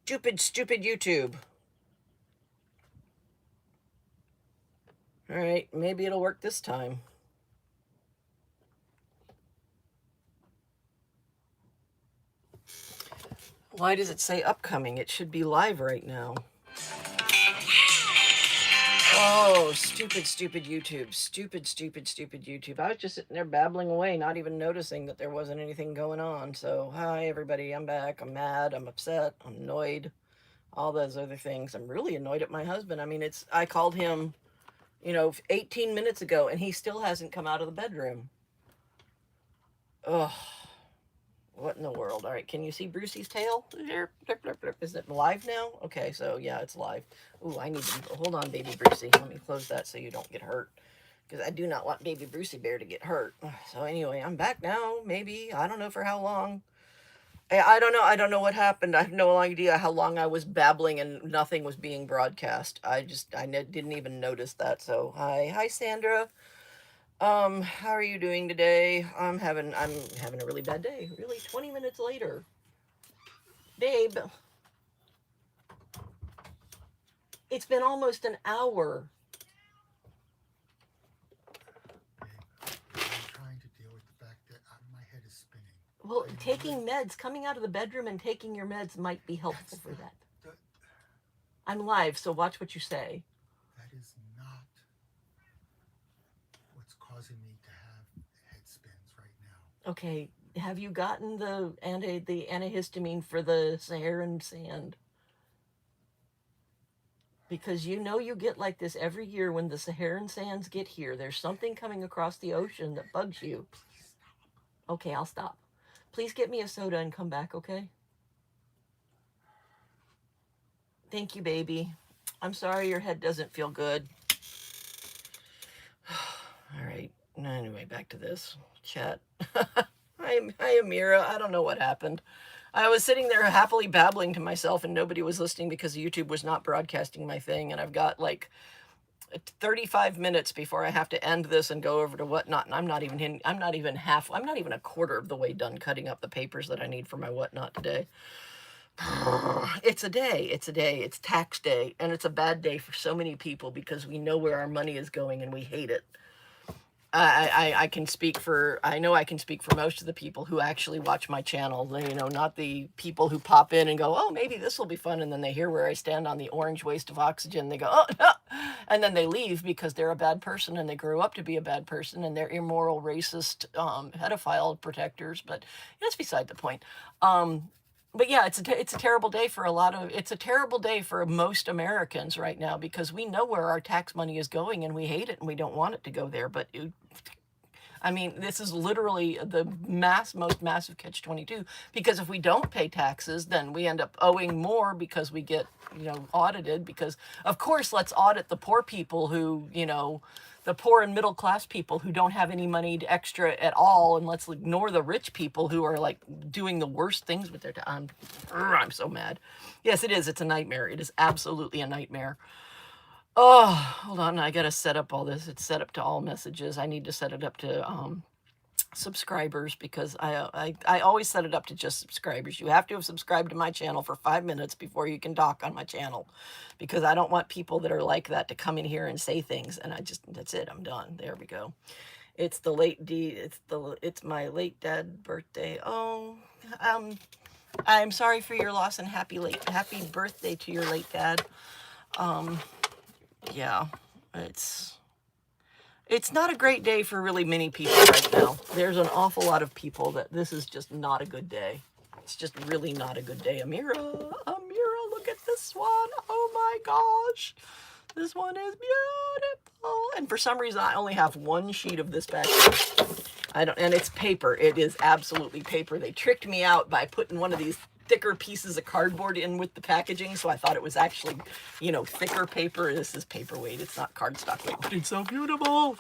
Stupid, stupid YouTube. All right, maybe it'll work this time. Why does it say upcoming? It should be live right now. Oh, stupid, stupid YouTube. Stupid, stupid, stupid YouTube. I was just sitting there babbling away, not even noticing that there wasn't anything going on. So, hi, everybody. I'm back. I'm mad. I'm upset. I'm annoyed. All those other things. I'm really annoyed at my husband. I mean, I called him, 18 minutes ago, and he still hasn't come out of the bedroom. Ugh. What in the world? All right, can you see Brucey's tail? Is it live now? Okay, so yeah, it's live. Ooh, I need to hold on, baby Brucey. Let me close that so you don't get hurt, because I do not want baby Brucey Bear to get hurt. So anyway, I'm back now. Maybe I don't know for how long. I don't know. I don't know what happened. I have no idea how long I was babbling and nothing was being broadcast. I didn't even notice that. So hi Sandra. How are you doing today? I'm having a really bad day. Really, 20 minutes later. Babe, it's been almost an hour. I'm trying to deal with the fact that my head is spinning. Well, taking meds, coming out of the bedroom and taking your meds might be helpful for that. I'm live, so watch what you say. That is not what's causing me to have head spins right now. Okay, have you gotten the antihistamine for the Saharan sand? Because you get like this every year when the Saharan sands get here. There's something coming across the ocean that bugs you. Please stop. Okay, I'll stop. Please get me a soda and come back, okay? Thank you, baby. I'm sorry your head doesn't feel good. All right. Anyway, back to this chat. Hi, Amira. I don't know what happened. I was sitting there happily babbling to myself and nobody was listening because YouTube was not broadcasting my thing. And I've got like 35 minutes before I have to end this and go over to whatnot. And I'm not even a quarter of the way done cutting up the papers that I need for my whatnot today. It's a day. It's tax day. And it's a bad day for so many people because we know where our money is going and we hate it. I can speak for, I know I can speak for most of the people who actually watch my channel, not the people who pop in and go, oh, maybe this will be fun. And then they hear where I stand on the orange waste of oxygen. They go, oh, no. And then they leave because they're a bad person and they grew up to be a bad person and they're immoral, racist, pedophile protectors. But that's beside the point. But yeah, it's a terrible day for it's a terrible day for most Americans right now because we know where our tax money is going and we hate it and we don't want it to go there. But I mean, this is literally the most massive catch-22 because if we don't pay taxes, then we end up owing more because we get, audited because of course, let's audit the poor people who, the poor and middle class people who don't have any money extra at all. And let's ignore the rich people who are like doing the worst things with their time. I'm so mad. Yes, it is. It's a nightmare. It is absolutely a nightmare. Oh, hold on. I got to set up all this. It's set up to all messages. I need to set it up to subscribers because I always set it up to just subscribers. You have to have subscribed to my channel for 5 minutes before you can talk on my channel because I don't want people that are like that to come in here and say things. And that's it. I'm done. There we go. It's the late D. It's my late dad birthday. Oh, I'm sorry for your loss and happy birthday to your late dad. Yeah, it's not a great day for really many people right now. There's an awful lot of people that this is just not a good day. It's just really not a good day. Amira, look at this one. Oh my gosh. This one is beautiful. And for some reason, I only have one sheet of this back here. And it's paper. It is absolutely paper. They tricked me out by putting one of these thicker pieces of cardboard in with the packaging, so I thought it was actually, thicker paper. This is paperweight. It's not cardstock weight, but it's so beautiful.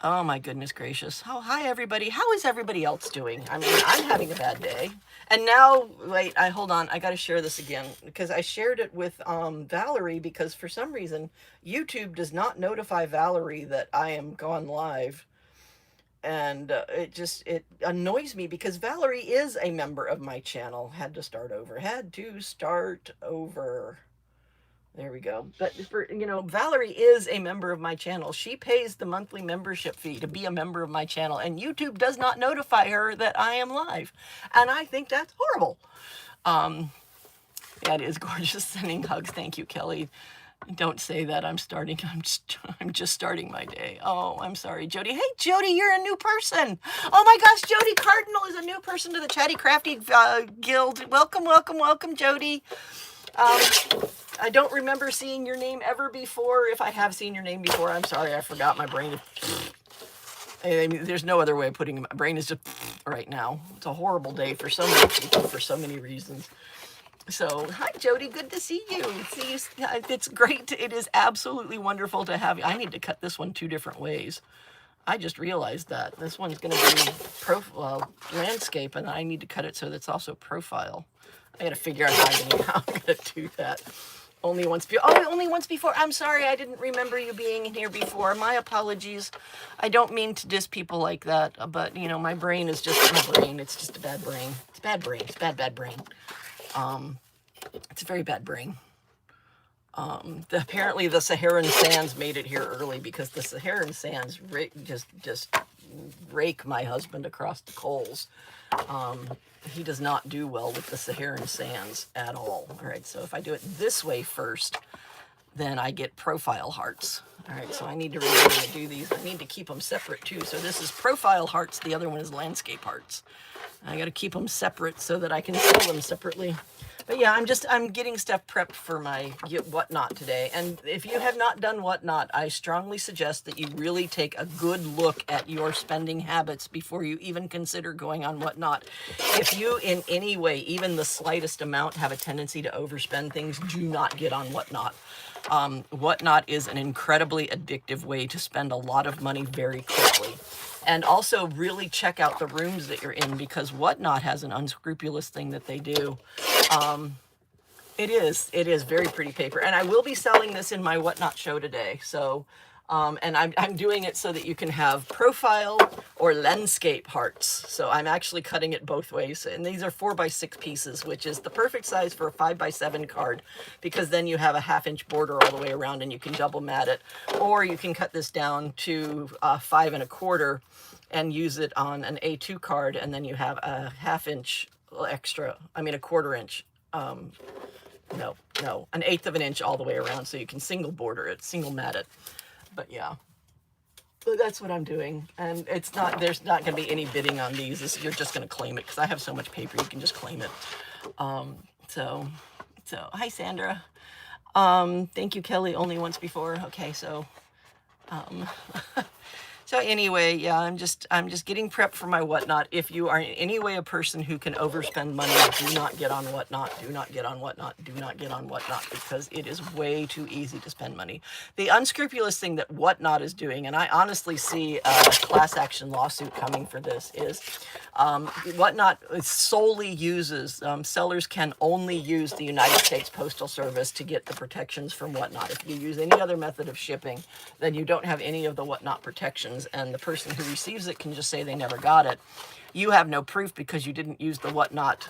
Oh my goodness gracious. Oh, hi everybody. How is everybody else doing? I mean, I'm having a bad day. And now, wait, hold on. I got to share this again because I shared it with Valerie because for some reason, YouTube does not notify Valerie that I am gone live. it annoys me because Valerie is a member of my channel. Had to start over. There we go. But for, Valerie is a member of my channel. She pays the monthly membership fee to be a member of my channel, and YouTube does not notify her that I am live. And I think that's horrible. That is gorgeous. Sending hugs. Thank you, Kelly. Don't say that. I'm just starting my day. Oh, I'm sorry, Jody. Hey, Jody, you're a new person. Oh my gosh, Jody Cardinal is a new person to the Chatty Crafty Guild. Welcome, welcome, welcome, Jody. I don't remember seeing your name ever before. If I have seen your name before, I'm sorry. I forgot. My brain. I mean, there's no other way of putting it. My brain is just right now. It's a horrible day for so many people for so many reasons. So, hi, Jody. Good to see you. It's great. It is absolutely wonderful to have you. I need to cut this one 2 different ways. I just realized that. This one's going to be landscape, and I need to cut it so that's also profile. I got to figure out how I'm going to do that. Only once before. I'm sorry. I didn't remember you being in here before. My apologies. I don't mean to diss people like that, but, my brain is just my brain. It's just a bad brain. It's bad brain. It's bad brain. It's a very bad brain. Apparently the Saharan sands made it here early because the Saharan sands just rake my husband across the coals. He does not do well with the Saharan sands at all. All right, so if I do it this way first, then I get profile hearts. All right, so I need to remember to do these. I need to keep them separate too. So this is profile hearts. The other one is landscape hearts. I got to keep them separate so that I can sell them separately. But yeah, I'm getting stuff prepped for my Whatnot today. And if you have not done Whatnot, I strongly suggest that you really take a good look at your spending habits before you even consider going on Whatnot. If you in any way, even the slightest amount, have a tendency to overspend things, do not get on Whatnot. Whatnot is an incredibly addictive way to spend a lot of money very quickly. And also really check out the rooms that you're in, because Whatnot has an unscrupulous thing that they do. It is very pretty paper. And I will be selling this in my Whatnot show today. So, and I'm doing it so that you can have profile or landscape hearts. So I'm actually cutting it both ways. And these are 4x6 pieces, which is the perfect size for a 5x7 card, because then you have a 1/2-inch border all the way around and you can double mat it. Or you can cut this down to 5 1/4 and use it on an A2 card, and then you have a 1/2 inch extra, a 1/4 inch, an 1/8 of an inch all the way around, so you can single border it, single mat it. But yeah, so that's what I'm doing. And there's not going to be any bidding on these. You're just going to claim it, because I have so much paper, you can just claim it. So hi, Sandra. Thank you, Kelly. Only once before. Okay, so so anyway, yeah, I'm just getting prepped for my Whatnot. If you are in any way a person who can overspend money, do not get on Whatnot. Do not get on Whatnot. Do not get on Whatnot, because it is way too easy to spend money. The unscrupulous thing that Whatnot is doing, and I honestly see a class action lawsuit coming for this, is Whatnot solely uses, sellers can only use the United States Postal Service to get the protections from Whatnot. If you use any other method of shipping, then you don't have any of the Whatnot protections, and the person who receives it can just say they never got it. You have no proof because you didn't use the Whatnot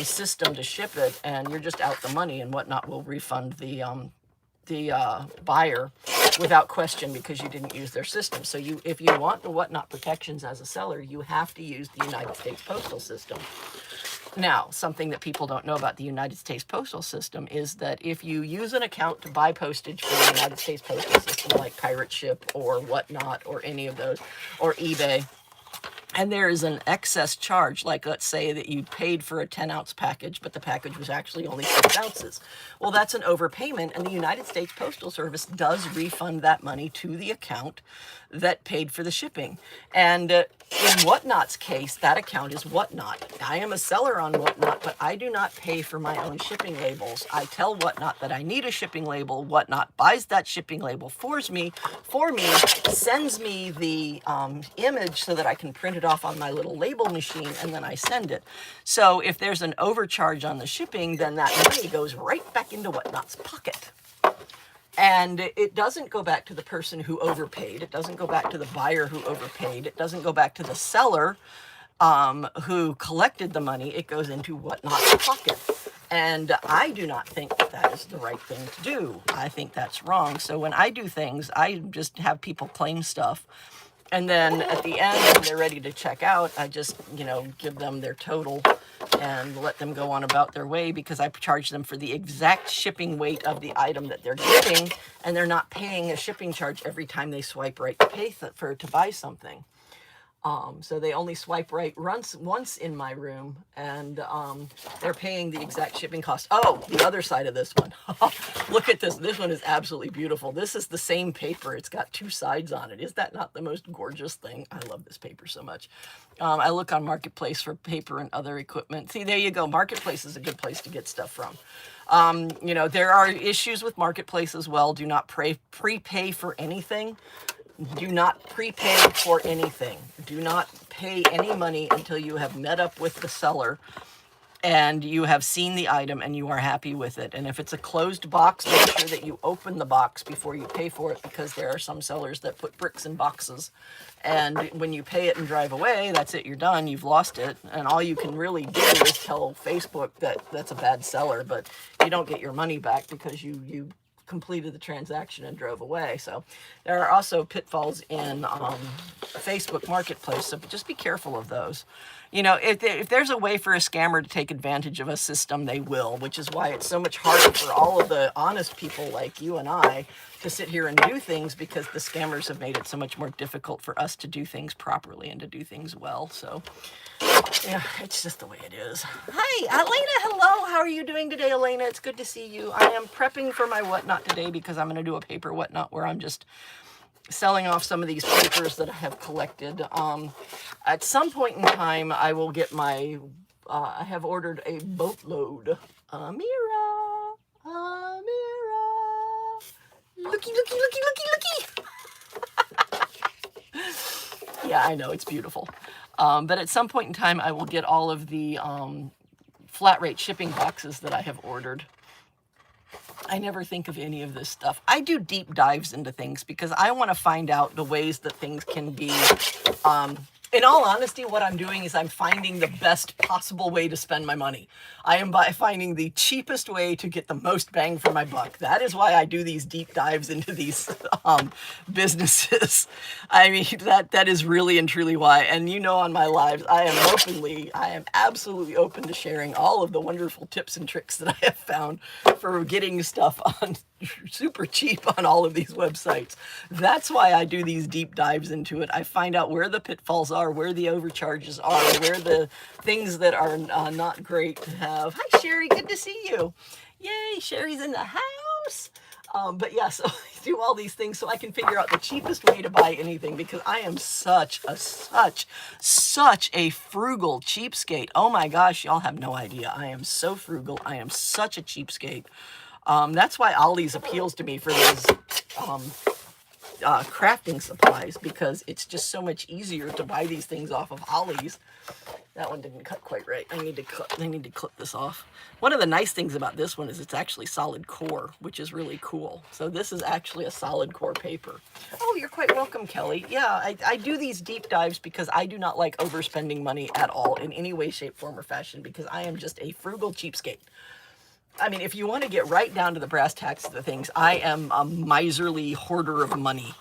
system to ship it, and you're just out the money, and Whatnot will refund the buyer without question, because you didn't use their system. So if you want the Whatnot protections as a seller, you have to use the United States Postal System. Now, something that people don't know about the United States Postal System is that if you use an account to buy postage for the United States Postal System, like Pirate Ship or Whatnot or any of those, or eBay, and there is an excess charge, like let's say that you paid for a 10-ounce package, but the package was actually only 6 ounces. Well, that's an overpayment, and the United States Postal Service does refund that money to the account that paid for the shipping. And in Whatnot's case, that account is Whatnot. I am a seller on Whatnot, but I do not pay for my own shipping labels. I tell Whatnot that I need a shipping label. Whatnot buys that shipping label for me, sends me the image so that I can print it off on my little label machine, and then I send it. So if there's an overcharge on the shipping, then that money goes right back into Whatnot's pocket. And it doesn't go back to the person who overpaid. It doesn't go back to the buyer who overpaid. It doesn't go back to the seller who collected the money. It goes into whatnot's pocket. And I do not think that that is the right thing to do. I think that's wrong. So when I do things, I just have people claim stuff. And then at the end, when they're ready to check out, I just, give them their total and let them go on about their way, because I charge them for the exact shipping weight of the item that they're getting, and they're not paying a shipping charge every time they swipe right to pay to buy something. So they only swipe right once in my room, and they're paying the exact shipping cost. Oh, the other side of this one. Look at this. This one is absolutely beautiful. This is the same paper. It's got two sides on it. Is that not the most gorgeous thing? I love this paper so much. I look on Marketplace for paper and other equipment. See, there you go. Marketplace is a good place to get stuff from. There are issues with Marketplace as well. Do not prepay for anything. Do not prepay for anything. Do not pay any money until you have met up with the seller and you have seen the item and you are happy with it. And if it's a closed box, make sure that you open the box before you pay for it, because there are some sellers that put bricks in boxes. And when you pay it and drive away, that's it, you're done, you've lost it. And all you can really do is tell Facebook that that's a bad seller, but you don't get your money back because you completed the transaction and drove away. So there are also pitfalls in Facebook Marketplace, so just be careful of those. If there's a way for a scammer to take advantage of a system, they will, which is why it's so much harder for all of the honest people like you and I to sit here and do things, because the scammers have made it so much more difficult for us to do things properly and to do things well. So yeah, it's just the way it is. Hi, Elena. Hello. How are you doing today, Elena? It's good to see you. I am prepping for my whatnot today because I'm going to do a paper whatnot where I'm just selling off some of these papers that I have collected. At some point in time, I will get my, I have ordered a boatload. Amira. Looky, looky, looky, looky, looky. Yeah, I know, it's beautiful. But at some point in time, I will get all of the flat rate shipping boxes that I have ordered. I never think of any of this stuff. I do deep dives into things because I want to find out the ways that things can be, in all honesty, what I'm doing is I'm finding the best possible way to spend my money. I am finding the cheapest way to get the most bang for my buck. That is why I do these deep dives into these businesses. I mean, that is really and truly why. And on my lives, I am absolutely open to sharing all of the wonderful tips and tricks that I have found for getting stuff on super cheap on all of these websites. That's why I do these deep dives into it. I find out where the pitfalls are, where the overcharges are, where the things that are not great to have. Hi, Sherry. Good to see you. Yay, Sherry's in the house. But yeah, so I do all these things so I can figure out the cheapest way to buy anything, because I am such a frugal cheapskate. Oh my gosh, y'all have no idea. I am so frugal. I am such a cheapskate. That's why Ollie's appeals to me for these crafting supplies, because it's just so much easier to buy these things off of Ollie's. That one didn't cut quite right. I need to clip this off. One of the nice things about this one is it's actually solid core, which is really cool. So this is actually a solid core paper. Oh, you're quite welcome, Kelly. Yeah, I do these deep dives because I do not like overspending money at all in any way, shape, form, or fashion, because I am just a frugal cheapskate. I mean, if you want to get right down to the brass tacks of the things, I am a miserly hoarder of money.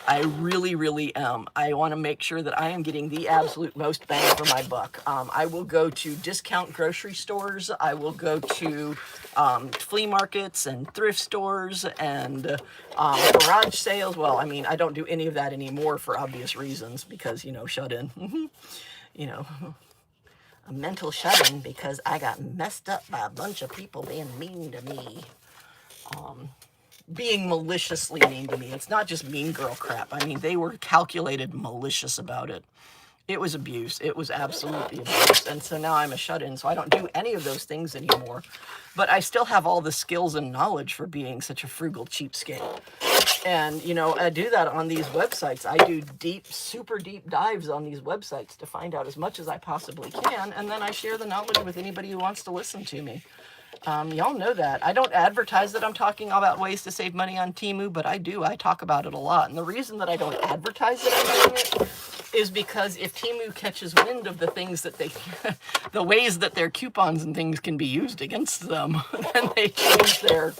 I really, really am. I want to make sure that I am getting the absolute most bang for my buck. I will go to discount grocery stores. I will go to flea markets and thrift stores and garage sales. Well, I mean, I don't do any of that anymore for obvious reasons, because, shut in. A mental shut-in because I got messed up by a bunch of people being mean to me. Being maliciously mean to me. It's not just mean girl crap. I mean, they were calculated malicious about it. It was abuse. It was absolutely abuse. And so now I'm a shut-in, so I don't do any of those things anymore. But I still have all the skills and knowledge for being such a frugal cheapskate. And, I do that on these websites. I do super deep dives on these websites to find out as much as I possibly can. And then I share the knowledge with anybody who wants to listen to me. Y'all know that. I don't advertise that I'm talking about ways to save money on Temu, but I do. I talk about it a lot. And the reason that I don't advertise that I'm doing it is because if Temu catches wind of the things that they, the ways that their coupons and things can be used against them, then they change their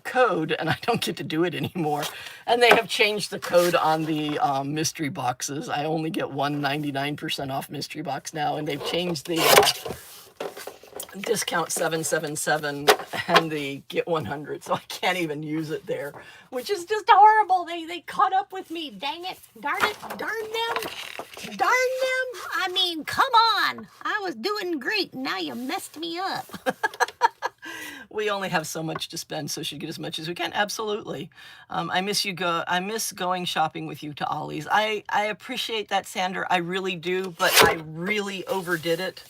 code, and I don't get to do it anymore. And they have changed the code on the mystery boxes. I only get 199% off mystery box now, and they've changed the discount 777 and the get 100, so I can't even use it there, which is just horrible. They caught up with me. Dang it, darn them. I mean, come on. I was doing great, and now you messed me up. We only have so much to spend, so should get as much as we can. Absolutely. I miss going shopping with you to Ollie's. I appreciate that, Sandra. I really do, but I really overdid it.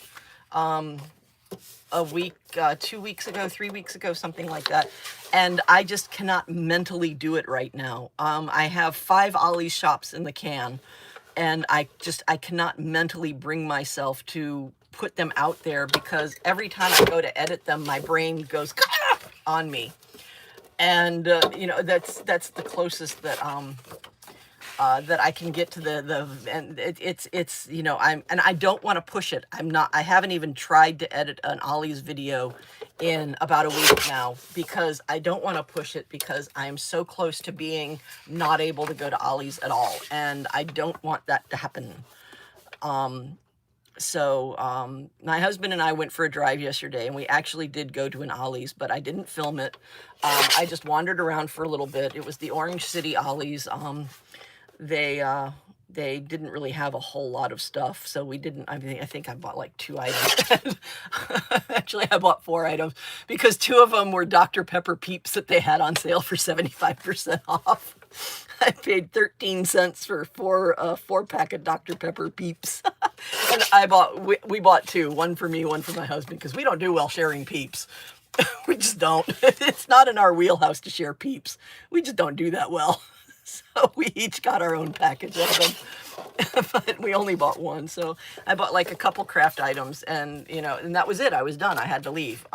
A week, 2 weeks ago, 3 weeks ago, something like that. And I just cannot mentally do it right now. I have 5 Ollie's shops in the can, and I cannot mentally bring myself to put them out there, because every time I go to edit them, my brain goes on me. And, you know, that's the closest that I can get to and it's you know, and I don't want to push it. I haven't even tried to edit an Ollie's video in about a week now, because I don't want to push it, because I am so close to being not able to go to Ollie's at all, and I don't want that to happen. So my husband and I went for a drive yesterday, and we actually did go to an Ollie's, but I didn't film it. I just wandered around for a little bit. It was the Orange City Ollie's. They didn't really have a whole lot of stuff, so we didn't. I mean, I think I bought like 2 items. Actually, I bought 4 items, because 2 of them were Dr. Pepper Peeps that they had on sale for 75% off. I paid 13 cents for 4-pack of Dr. Pepper Peeps. And we bought 2, one for me, one for my husband, because we don't do well sharing Peeps. We just don't. It's not in our wheelhouse to share Peeps. We just don't do that well. So we each got our own package of them, but we only bought 1. So I bought like a couple craft items, and, you know, and that was it. I was done. I had to leave.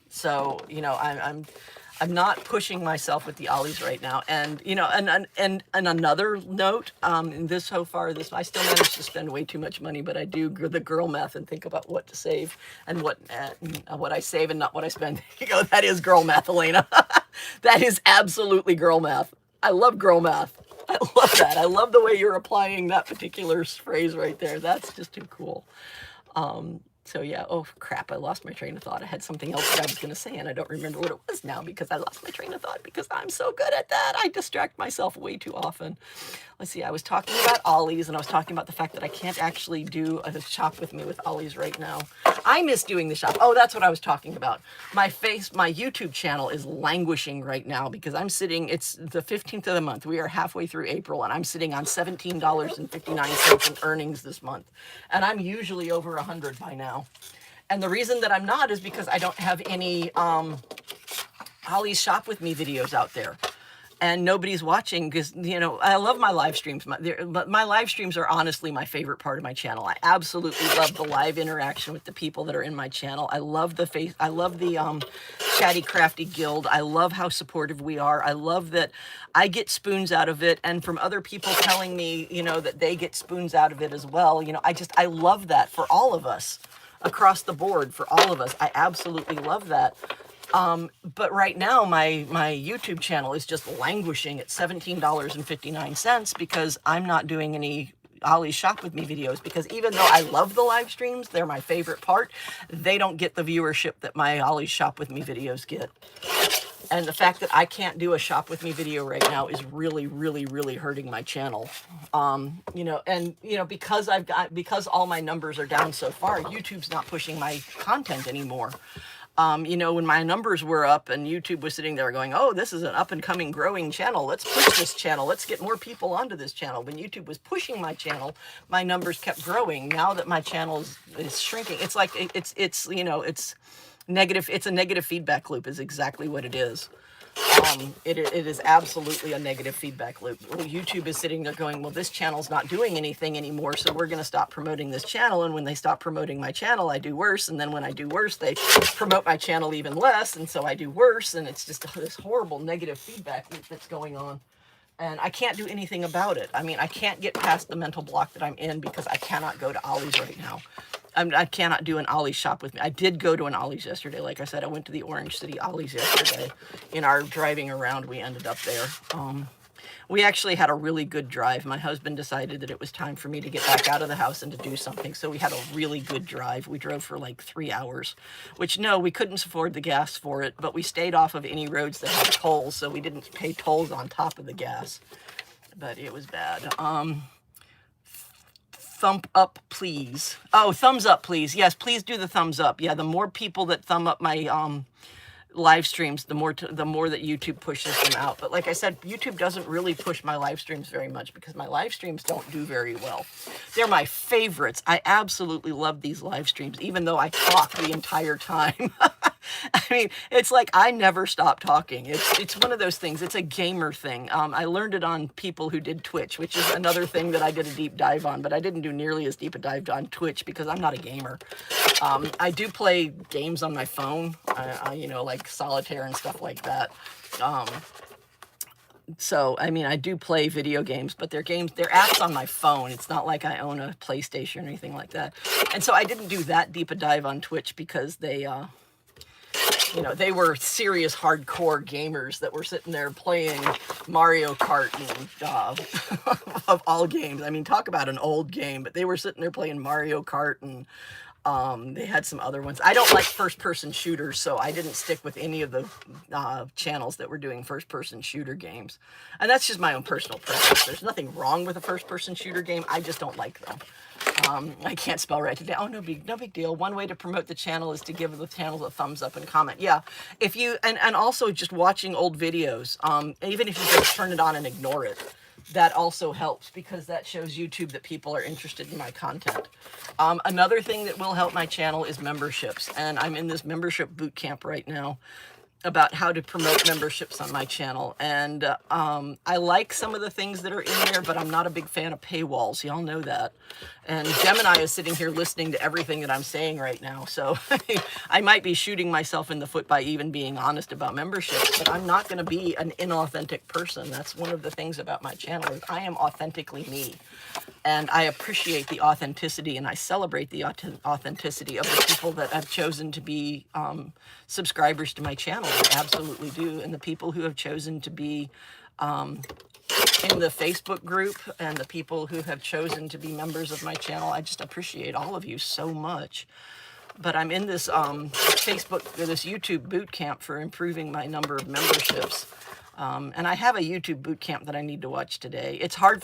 So, you know, I'm not pushing myself with the Ollie's right now. And, you know, and another note, I still manage to spend way too much money, but I do the girl math and think about what to save and what I save and not what I spend. You go, that is girl math, Elena. That is absolutely girl math. I love girl math. I love that. I love the way you're applying that particular phrase right there. That's just too cool. So yeah, oh crap, I lost my train of thought. I had something else that I was going to say, and I don't remember what it was now, because I lost my train of thought, because I'm so good at that. I distract myself way too often. Let's see, I was talking about Ollie's, and I was talking about the fact that I can't actually do a shop with me with Ollie's right now. I miss doing the shop. Oh, that's what I was talking about. My YouTube channel is languishing right now, because I'm sitting, it's the 15th of the month. We are halfway through April, and I'm sitting on $17.59 in earnings this month. And I'm usually over 100 by now. And the reason that I'm not is because I don't have any Ollie's Shop With Me videos out there. And nobody's watching, because, you know, I love my live streams. My live streams are honestly my favorite part of my channel. I absolutely love the live interaction with the people that are in my channel. I love the Chatty Crafty Guild. I love how supportive we are. I love that I get spoons out of it, and from other people telling me, you know, that they get spoons out of it as well. You know, I love that for all of us, across the board, for all of us. I absolutely love that. But right now, my YouTube channel is just languishing at $17.59, because I'm not doing any Ollie's Shop With Me videos, because even though I love the live streams, they're my favorite part, they don't get the viewership that my Ollie's Shop With Me videos get. And the fact that I can't do a Shop With Me video right now is really, really, really hurting my channel. You know, and, you know, because all my numbers are down so far, YouTube's not pushing my content anymore. You know, when my numbers were up and YouTube was sitting there going, oh, this is an up and coming growing channel, let's push this channel, let's get more people onto this channel. When YouTube was pushing my channel, my numbers kept growing. Now that my channel is shrinking, it's like, it's you know, it's negative. It's a negative feedback loop is exactly what it is. It is absolutely a negative feedback loop. Well, YouTube is sitting there going, well, this channel's not doing anything anymore, so we're going to stop promoting this channel. And when they stop promoting my channel, I do worse. And then when I do worse, they promote my channel even less. And so I do worse. And it's just this horrible negative feedback loop that's going on. And I can't do anything about it. I mean, I can't get past the mental block that I'm in because I cannot go to Ollie's right now. I cannot do an Ollie's shop with me. I did go to an Ollie's yesterday. Like I said, I went to the Orange City Ollie's yesterday. In our driving around, we ended up there. We actually had a really good drive. My husband decided that it was time for me to get back out of the house and to do something. So we had a really good drive. We drove for like 3 hours, which no, we couldn't afford the gas for it, but we stayed off of any roads that had tolls. So we didn't pay tolls on top of the gas, but it was bad. Thumb up, please. Oh, thumbs up, please. Yes, please do the thumbs up. Yeah, the more people that thumb up my live streams, the more that YouTube pushes them out. But like I said, YouTube doesn't really push my live streams very much because my live streams don't do very well. They're my favorites. I absolutely love these live streams, even though I talk the entire time. I mean, it's like I never stop talking. It's one of those things. It's a gamer thing. I learned it on people who did Twitch, which is another thing that I did a deep dive on, but I didn't do nearly as deep a dive on Twitch because I'm not a gamer. I do play games on my phone, you know, like solitaire and stuff like that. So, I mean, I do play video games, but they're apps on my phone. It's not like I own a PlayStation or anything like that. And so I didn't do that deep a dive on Twitch because they, you know, they were serious hardcore gamers that were sitting there playing Mario Kart and, of all games. I mean, talk about an old game, but they were sitting there playing Mario Kart and they had some other ones. I don't like first-person shooters, so I didn't stick with any of the channels that were doing first-person shooter games. And that's just my own personal preference. There's nothing wrong with a first-person shooter game. I just don't like them. I can't spell right today. Oh, no big deal. One way to promote the channel is to give the channel a thumbs up and comment. Yeah, if you and also just watching old videos, even if you just turn it on and ignore it, that also helps because that shows YouTube that people are interested in my content. Another thing that will help my channel is memberships, and I'm in this membership boot camp right now about how to promote memberships on my channel. And I like some of the things that are in there, but I'm not a big fan of paywalls. Y'all know that. And Gemini is sitting here listening to everything that I'm saying right now. So I might be shooting myself in the foot by even being honest about memberships, but I'm not going to be an inauthentic person. That's one of the things about my channel is I am authentically me. And I appreciate the authenticity and I celebrate the authenticity of the people that have chosen to be subscribers to my channel. I absolutely do. And the people who have chosen to be in the Facebook group and the people who have chosen to be members of my channel, I just appreciate all of you so much. But I'm in this this YouTube boot camp for improving my number of memberships. And I have a YouTube boot camp that I need to watch today. It's hard.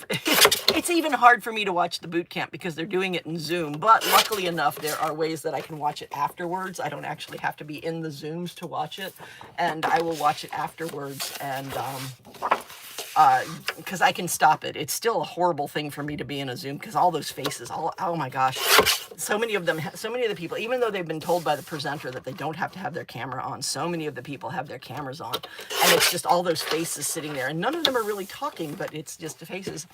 It's even hard for me to watch the boot camp because they're doing it in Zoom. But luckily enough, there are ways that I can watch it afterwards. I don't actually have to be in the Zooms to watch it. And I will watch it afterwards. And because I can stop it. It's still a horrible thing for me to be in a Zoom because all those faces, oh my gosh, so many of the people, even though they've been told by the presenter that they don't have to have their camera on, so many of the people have their cameras on, and it's just all those faces sitting there, and none of them are really talking, but it's just the faces.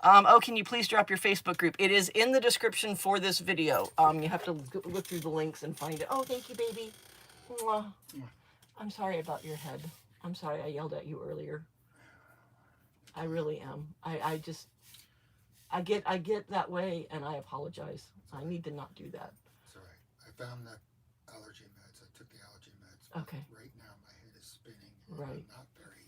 Oh, can you please drop your Facebook group? It is in the description for this video. You have to look through the links and find it. Oh, thank you, baby. Mwah. I'm sorry about your head. I'm sorry I yelled at you earlier. I really am. I get that way and I apologize. I need to not do that. It's all right. I found that allergy meds. I took the allergy meds. Okay. Right now my head is spinning. And Right. I'm not very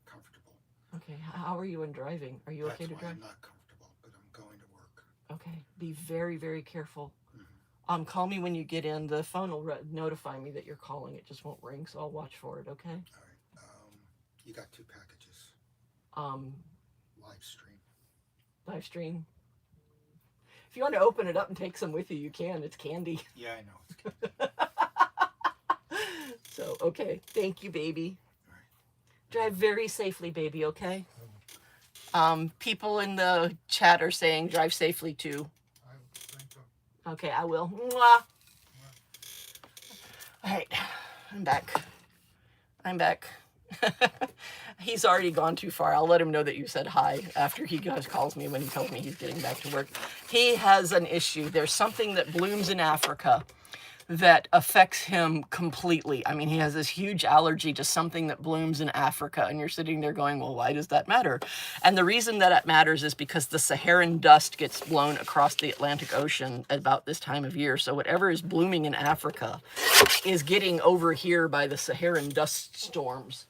comfortable. Okay. How are you in driving? Are you That's okay to why drive? I'm not comfortable, but I'm going to work. Okay. Be very, very careful. Mm-hmm. Call me when you get in. The phone will notify me that you're calling. It just won't ring, so I'll watch for it, okay? All right. You got 2 packages. Live stream. Live stream. If you want to open it up and take some with you, you can. It's candy. Yeah, I know. So, okay. Thank you, baby. All right. Drive very safely, baby, okay? People in the chat are saying drive safely too. I think so. Okay, I will. Mwah. All right. I'm back. He's already gone too far. I'll let him know that you said hi after he calls me when he tells me he's getting back to work. He has an issue. There's something that blooms in Africa that affects him completely. I mean, he has this huge allergy to something that blooms in Africa, and you're sitting there going, well, why does that matter? And the reason that it matters is because the Saharan dust gets blown across the Atlantic Ocean at about this time of year. So whatever is blooming in Africa is getting over here by the Saharan dust storms.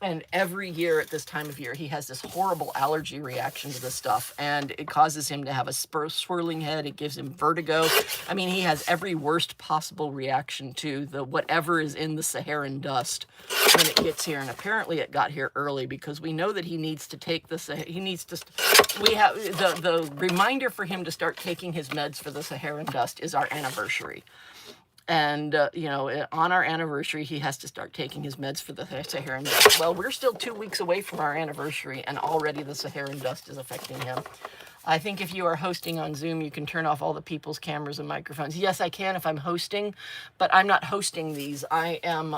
And every year at this time of year, he has this horrible allergy reaction to this stuff. And it causes him to have a swirling head. It gives him vertigo. I mean, he has every worst possible reaction to the whatever is in the Saharan dust when it gets here. And apparently it got here early because we know that he needs to take this. He needs to. We have the reminder for him to start taking his meds for the Saharan dust is our anniversary. And, you know, on our anniversary, he has to start taking his meds for the Saharan dust. Well, we're still 2 weeks away from our anniversary, and already the Saharan dust is affecting him. I think if you are hosting on Zoom, you can turn off all the people's cameras and microphones. Yes, I can if I'm hosting, but I'm not hosting these. I am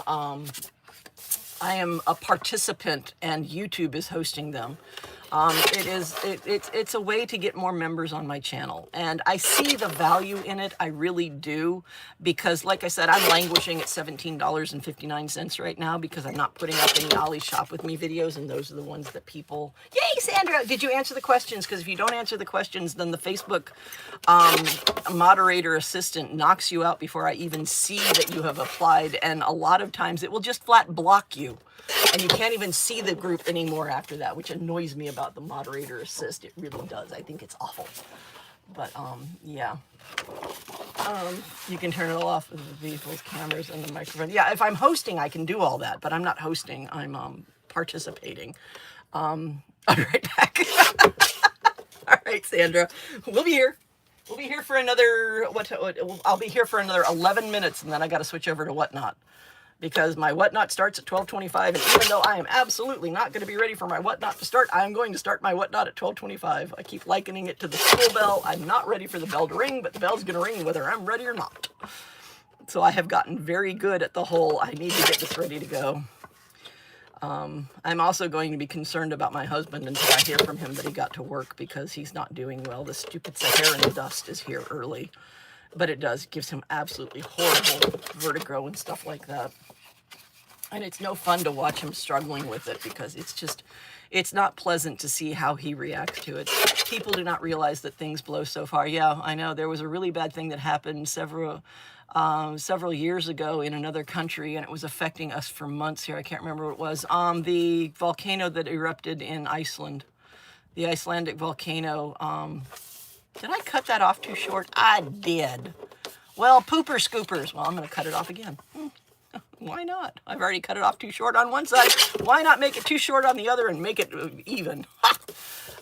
a participant, and YouTube is hosting them. It's a way to get more members on my channel, and I see the value in it. I really do, because like I said, I'm languishing at $17.59 right now because I'm not putting up any Ollie Shop With Me videos, and those are the ones that people... Yay, Sandra! Did you answer the questions? Because if you don't answer the questions, then the Facebook moderator assistant knocks you out before I even see that you have applied, and a lot of times it will just flat block you. And you can't even see the group anymore after that, which annoys me about the moderator assist. It really does. I think it's awful. But, yeah. You can turn it all off with the vehicle's cameras and the microphone. Yeah, if I'm hosting, I can do all that. But I'm not hosting. I'm participating. I'll be right back. All right, Sandra. We'll be here. We'll be here for another... I'll be here for another 11 minutes, and then I got to switch over to Whatnot. Because my Whatnot starts at 12:25, and even though I am absolutely not going to be ready for my Whatnot to start, I'm going to start my Whatnot at 12:25. I keep likening it to the school bell. I'm not ready for the bell to ring, but the bell's going to ring whether I'm ready or not. So I have gotten very good at the whole, I need to get this ready to go. I'm also going to be concerned about my husband until I hear from him that he got to work, because he's not doing well. The stupid Saharan dust is here early. But it gives him absolutely horrible vertigo and stuff like that. And it's no fun to watch him struggling with it, because it's not pleasant to see how he reacts to it. People do not realize that things blow so far. Yeah, I know there was a really bad thing that happened several years ago in another country, and it was affecting us for months here. I can't remember what it was. The volcano that erupted in Iceland, the Icelandic volcano. Did I cut that off too short? I did. Well, pooper scoopers. Well, I'm going to cut it off again. Why not? I've already cut it off too short on one side. Why not make it too short on the other and make it even?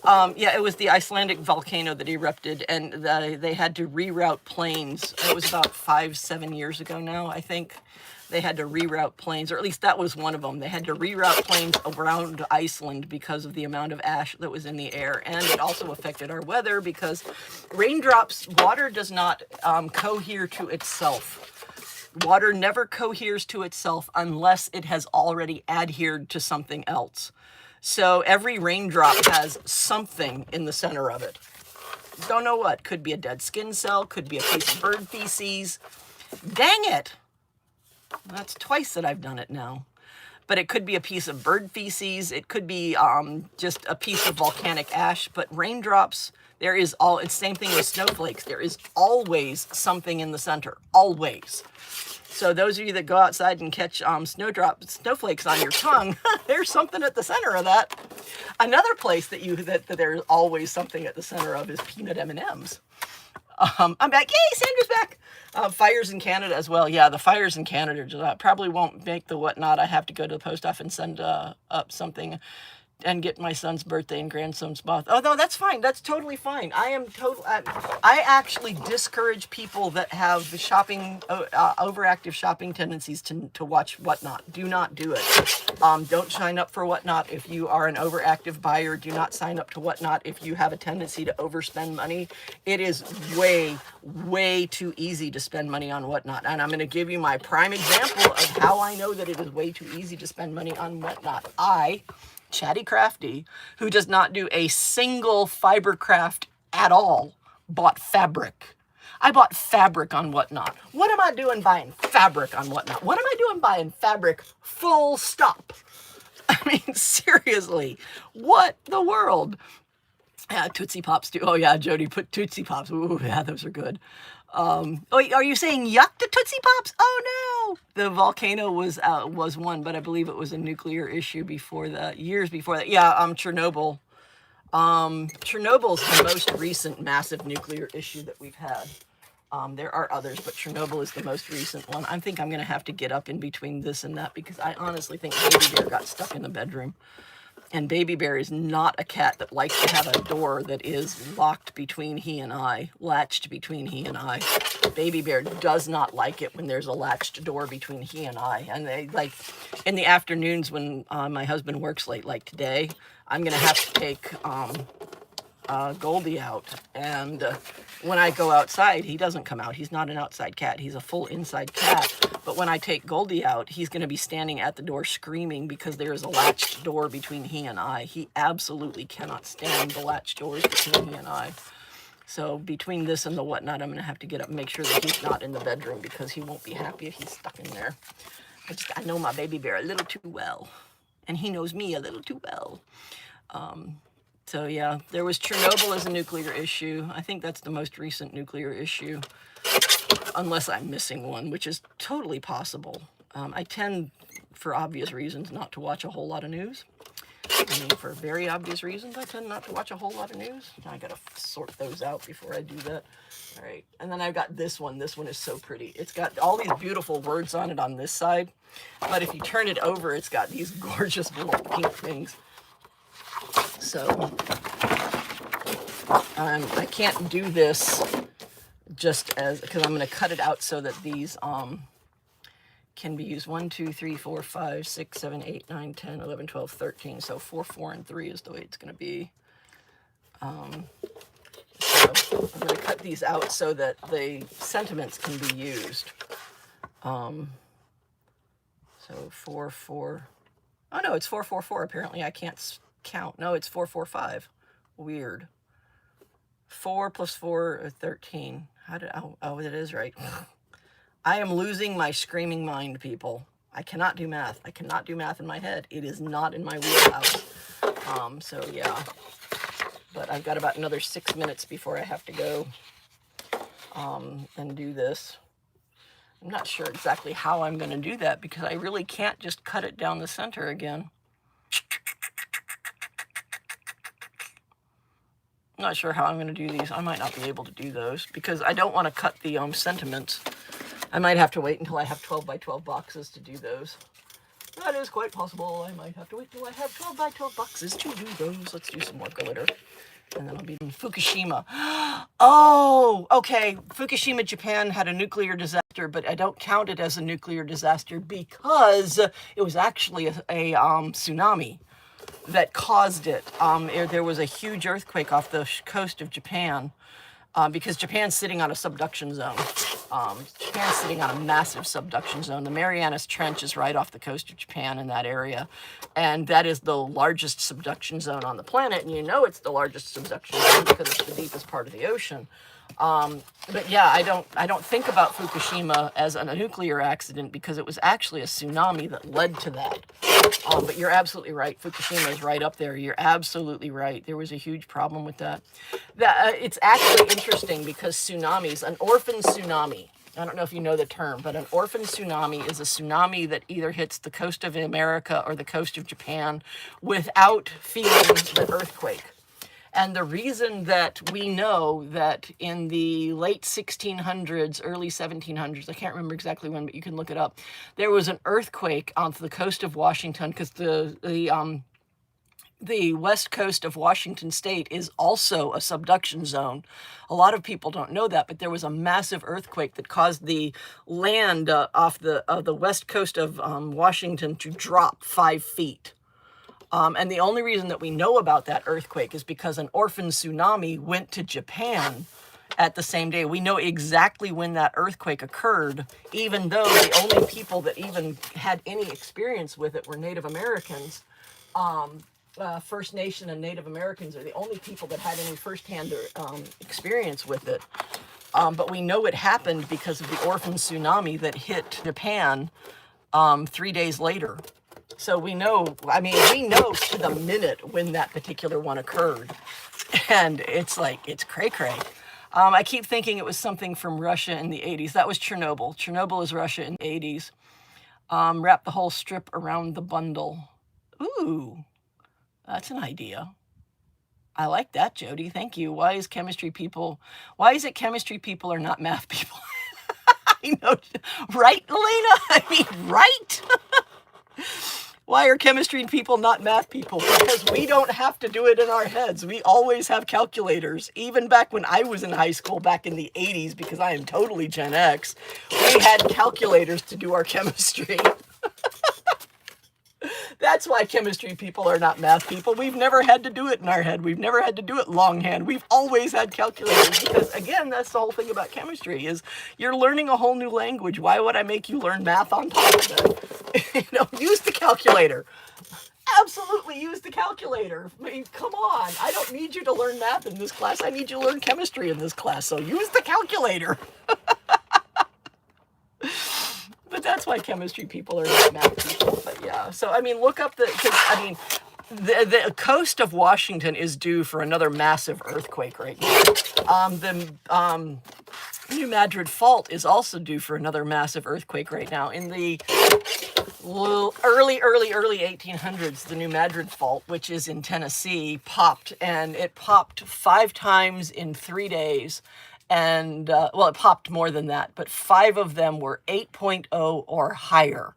Yeah, it was the Icelandic volcano that erupted, and they had to reroute planes. It was about 5-7 years ago now, I think. They had to reroute planes, or at least that was one of them. They had to reroute planes around Iceland because of the amount of ash that was in the air. And it also affected our weather because water does not cohere to itself. Water never coheres to itself unless it has already adhered to something else. So every raindrop has something in the center of it. Don't know what. Could be a dead skin cell, could be a piece of bird feces. Dang it! That's twice that I've done it now. But it could be a piece of bird feces. It could be just a piece of volcanic ash. But raindrops, it's the same thing with snowflakes. There is always something in the center. Always. So those of you that go outside and catch snowflakes on your tongue, there's something at the center of that. Another place that there's always something at the center of is peanut M&Ms. I'm back. Yay, Sandra's back. Fires in Canada as well. Yeah, the fires in Canada probably won't make the Whatnot. I have to go to the post office and send up something and get my son's birthday and grandson's bath. Oh no, that's fine. That's totally fine. I actually discourage people that have the overactive shopping tendencies to watch Whatnot. Do not do it. Don't sign up for Whatnot if you are an overactive buyer. Do not sign up to Whatnot if you have a tendency to overspend money. It is way, way too easy to spend money on Whatnot. And I'm going to give you my prime example of how I know that it is way too easy to spend money on Whatnot. Chatty Crafty, who does not do a single fiber craft at all, bought fabric. I bought fabric on Whatnot. What am I doing buying fabric on Whatnot? What am I doing buying fabric full stop? I mean, seriously, what the world? Yeah, Tootsie Pops too. Oh yeah, Jody, put Tootsie Pops. Ooh, yeah, those are good. Oh, are you saying yuck to Tootsie Pops? Oh no! The volcano was one, but I believe it was a nuclear issue before that, years before that. Yeah, Chernobyl. Chernobyl's the most recent massive nuclear issue that we've had. There are others, but Chernobyl is the most recent one. I think I'm going to have to get up in between this and that because I honestly think Baby Bear got stuck in the bedroom. And Baby Bear is not a cat that likes to have a door that is locked between he and I, latched between he and I. Baby Bear does not like it when there's a latched door between he and I. And they, like, in the afternoons when my husband works late, like today, I'm going to have to take Goldie out. And when I go outside, he doesn't come out. He's not an outside cat. He's a full inside cat. But when I take Goldie out, he's going to be standing at the door screaming because there is a latched door between he and I. He absolutely cannot stand the latched doors between he and I. So between this and the Whatnot, I'm going to have to get up and make sure that he's not in the bedroom because he won't be happy if he's stuck in there. I know my Baby Bear a little too well. And he knows me a little too well. So yeah, there was Chernobyl as a nuclear issue. I think that's the most recent nuclear issue, unless I'm missing one, which is totally possible. I tend, for obvious reasons, not to watch a whole lot of news. I mean, for very obvious reasons, I tend not to watch a whole lot of news. I gotta sort those out before I do that. All right, and then I've got this one. This one is so pretty. It's got all these beautiful words on it on this side, but if you turn it over, it's got these gorgeous little pink things. So I can't do this just as, because I'm going to cut it out so that these can be used 1, 2, 3, 4, 5, 6, 7, 8, 9, 10, 11, 12, 13. So 4, 4, and 3 is the way it's going to be. So I'm going to cut these out so that the sentiments can be used. So 4, 4. Oh no, it's 4, 4, 4. Apparently I can't count. No, it's 4, 4, 5. Weird. 4 plus 4 is 13. Oh, it is right. I am losing my screaming mind, people. I cannot do math. I cannot do math in my head. It is not in my wheelhouse. So yeah. But I've got about another 6 minutes before I have to go and do this. I'm not sure exactly how I'm going to do that because I really can't just cut it down the center again. I'm not sure how I'm going to do these. I might not be able to do those because I don't want to cut the sentiments. I might have to wait until I have 12 by 12 boxes to do those. That is quite possible. I might have to wait till I have 12 by 12 boxes to do those. Let's do some more glitter. And then I'll be in Fukushima. Oh, okay. Fukushima, Japan had a nuclear disaster, but I don't count it as a nuclear disaster because it was actually a tsunami that caused it. There was a huge earthquake off the coast of Japan because Japan's sitting on a subduction zone. Japan's sitting on a massive subduction zone. The Marianas Trench is right off the coast of Japan in that area. And that is the largest subduction zone on the planet. And you know it's the largest subduction zone because it's the deepest part of the ocean. But yeah, I don't think about Fukushima as a nuclear accident because it was actually a tsunami that led to that. But you're absolutely right. Fukushima is right up there. You're absolutely right. There was a huge problem with that. It's actually interesting because tsunamis, an orphan tsunami, I don't know if you know the term, but an orphan tsunami is a tsunami that either hits the coast of America or the coast of Japan without feeling the earthquake. And the reason that we know that in the late 1600s, early 1700s, I can't remember exactly when, but you can look it up, there was an earthquake on the coast of Washington because the the west coast of Washington state is also a subduction zone. A lot of people don't know that, but there was a massive earthquake that caused the land off the west coast of Washington to drop 5 feet. And the only reason that we know about that earthquake is because an orphan tsunami went to Japan at the same day. We know exactly when that earthquake occurred, even though the only people that even had any experience with it were Native Americans. First Nation and Native Americans are the only people that had any firsthand experience with it. But we know it happened because of the orphan tsunami that hit Japan 3 days later. So we know, I mean, we know to the minute when that particular one occurred. And it's like, it's cray-cray. I keep thinking it was something from Russia in the 80s. That was Chernobyl. Chernobyl is Russia in the 80s. Wrap the whole strip around the bundle. Ooh, that's an idea. I like that, Jody. Thank you. Why is it chemistry people are not math people? I know, right, Elena? I mean, right? Why are chemistry people not math people? Because we don't have to do it in our heads. We always have calculators. Even back when I was in high school, back in the 80s, because I am totally Gen X, we had calculators to do our chemistry. That's why chemistry people are not math people. We've never had to do it in our head. We've never had to do it longhand. We've always had calculators because, again, that's the whole thing about chemistry is you're learning a whole new language. Why would I make you learn math on top of it? Use the calculator. Absolutely use the calculator. I mean, come on. I don't need you to learn math in this class. I need you to learn chemistry in this class. So use the calculator. But that's why chemistry people are not math people. But yeah, so I mean, look up the coast of Washington is due for another massive earthquake right now. The New Madrid Fault is also due for another massive earthquake right now. In the early 1800s, the New Madrid Fault, which is in Tennessee, popped, and it popped 5 times in 3 days. And, well, it popped more than that, but 5 of them were 8.0 or higher.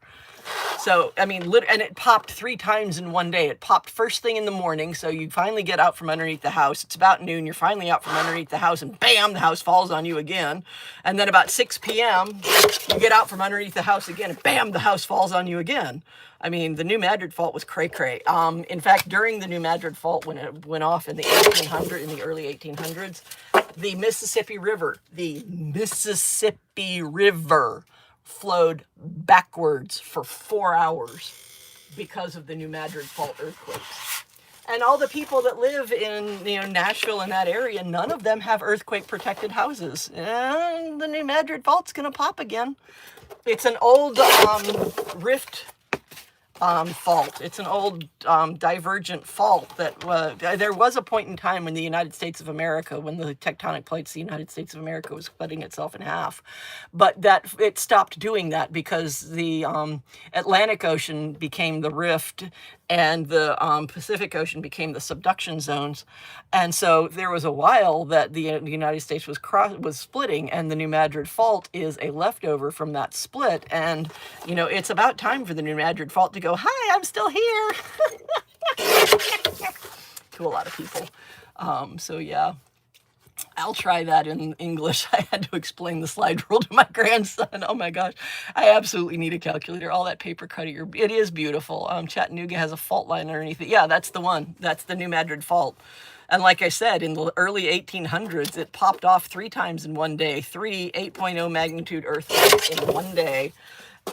So, I mean, and it popped 3 times in one day. It popped first thing in the morning, so you finally get out from underneath the house. It's about noon, you're finally out from underneath the house, and bam, the house falls on you again. And then about 6 p.m., you get out from underneath the house again, and bam, the house falls on you again. I mean, the New Madrid Fault was cray-cray. In fact, during the New Madrid Fault, when it went off in the early 1800s, the Mississippi River flowed backwards for 4 hours because of the New Madrid Fault earthquakes. And all the people that live in Nashville and that area, none of them have earthquake-protected houses. And the New Madrid Fault's going to pop again. It's an old rift fault. It's an old divergent fault that there was a point in time when the United States of America, when the tectonic plates of the United States of America was splitting itself in half, but that it stopped doing that because the Atlantic Ocean became the rift and the Pacific Ocean became the subduction zones. And so there was a while that the United States was splitting, and the New Madrid Fault is a leftover from that split. And, it's about time for the New Madrid Fault to go, hi, I'm still here, to a lot of people. So yeah. I'll try that in English. I had to explain the slide rule to my grandson. Oh my gosh. I absolutely need a calculator. All that paper cutting, it is beautiful. Chattanooga has a fault line underneath it. Yeah, that's the one. That's the New Madrid Fault. And like I said, in the early 1800s, it popped off 3 times in one day. 3 8.0 magnitude earthquakes in one day.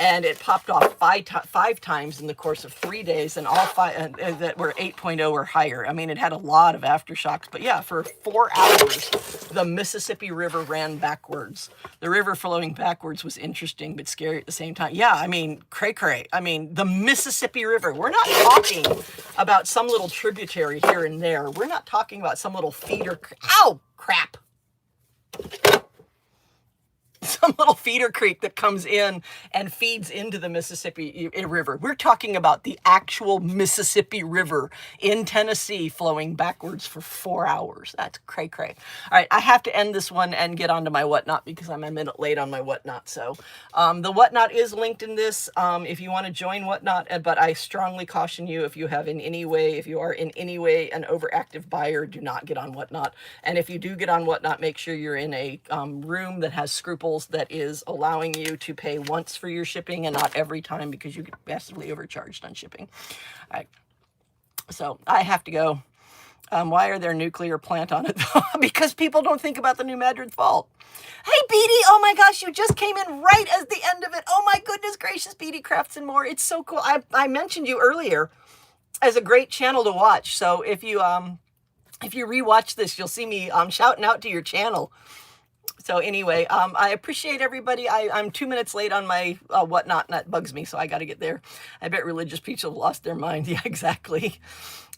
And it popped off 5 times in the course of 3 days, and all 5 that were 8.0 or higher. I mean, it had a lot of aftershocks. But yeah, for 4 hours, the Mississippi River ran backwards. The river flowing backwards was interesting, but scary at the same time. Yeah, I mean, cray-cray. I mean, the Mississippi River. We're not talking about some little tributary here and there. We're not talking about some little feeder. Ow! Crap. some little feeder creek that comes in and feeds into the Mississippi River. We're talking about the actual Mississippi River in Tennessee flowing backwards for 4 hours. That's cray cray. All right, I have to end this one and get onto my whatnot because I'm a minute late on my whatnot. So the whatnot is linked in this if you want to join whatnot, but I strongly caution you, if you are in any way an overactive buyer, do not get on whatnot. And if you do get on whatnot, make sure you're in a room that has scruples, that is allowing you to pay once for your shipping and not every time, because you get massively overcharged on shipping. All right, so I have to go. Why are there a nuclear plant on it? Because people don't think about the New Madrid Fault. Hey, Beatty, oh my gosh, you just came in right as the end of it. Oh my goodness gracious, Beatty Crafts and More. It's so cool. I mentioned you earlier as a great channel to watch. So if you rewatch this, you'll see me shouting out to your channel. So anyway, I appreciate everybody. I'm 2 minutes late on my whatnot, and that bugs me, so I got to get there. I bet religious people have lost their mind. Yeah, exactly.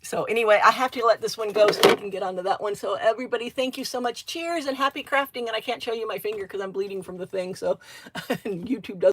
So anyway, I have to let this one go so I can get onto that one. So everybody, thank you so much. Cheers and happy crafting. And I can't show you my finger because I'm bleeding from the thing. So YouTube doesn't.